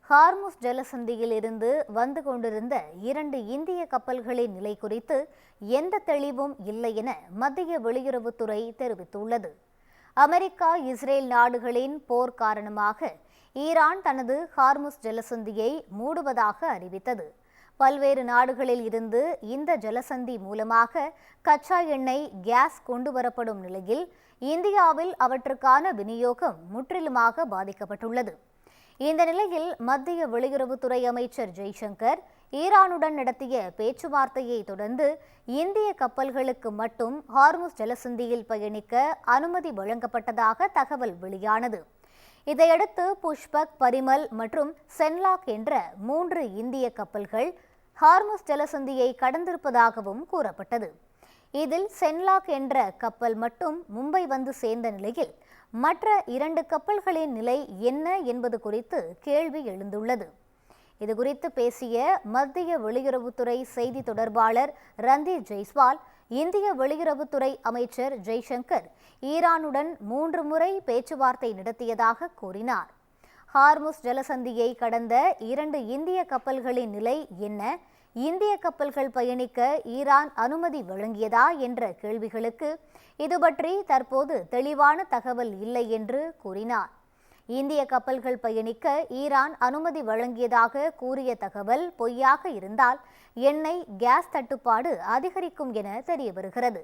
Hormuz ஜலசந்தியில் இருந்து வந்து கொண்டிருந்த 2 இந்திய கப்பல்களின் நிலை குறித்து எந்த தெளிவும் இல்லை என மத்திய வெளியுறவுத்துறை தெரிவித்துள்ளது. அமெரிக்கா, இஸ்ரேல் நாடுகளின் போர் காரணமாக ஈரான் தனது ஹார்முஸ் ஜலசந்தியை மூடுவதாக அறிவித்தது. பல்வேறு நாடுகளில் இருந்து இந்த ஜலசந்தி மூலமாக கச்சா எண்ணெய், கேஸ் கொண்டுவரப்படும் நிலையில் இந்தியாவில் அவற்றுக்கான விநியோகம் முற்றிலுமாக பாதிக்கப்பட்டுள்ளது. இந்த நிலையில் மத்திய வெளியுறவுத்துறை அமைச்சர் ஜெய்சங்கர் ஈரானுடன் நடத்திய பேச்சுவார்த்தையை தொடர்ந்து இந்திய கப்பல்களுக்கு மட்டும் ஹார்முஸ் ஜலசந்தியில் பயணிக்க அனுமதி வழங்கப்பட்டதாக தகவல் வெளியானது. இதையடுத்து புஷ்பக், பரிமல் மற்றும் சென்லாக் என்ற 3 இந்திய கப்பல்கள் ஹார்முஸ் ஜலசந்தியை கடந்திருப்பதாகவும் கூறப்பட்டது. இதில் சென்லாக் என்ற கப்பல் மட்டும் மும்பை வந்து சேர்ந்த நிலையில் மற்ற 2 கப்பல்களின் நிலை என்ன என்பது குறித்து கேள்வி எழுந்துள்ளது. இதுகுறித்து பேசிய மத்திய வெளியுறவுத்துறை செய்தி தொடர்பாளர் ரந்தீர் ஜெய்ஸ்வால், இந்திய வெளியுறவுத்துறை அமைச்சர் ஜெய்சங்கர் ஈரானுடன் 3 முறை பேச்சுவார்த்தை நடத்தியதாக கூறினார். ஹார்முஸ் ஜலசந்தியை கடந்த 2 இந்திய கப்பல்களின் நிலை என்ன, இந்திய கப்பல்கள் பயணிக்க ஈரான் அனுமதி வழங்கியதா என்ற கேள்விகளுக்கு இது பற்றி தற்போது தெளிவான தகவல் இல்லை என்று கூறினார். இந்திய கப்பல்கள் பயணிக்க ஈரான் அனுமதி வழங்கியதாக கூறிய தகவல் பொய்யாக இருந்தால் எண்ணெய், கேஸ் தட்டுப்பாடு அதிகரிக்கும் என தெரியவருகிறது.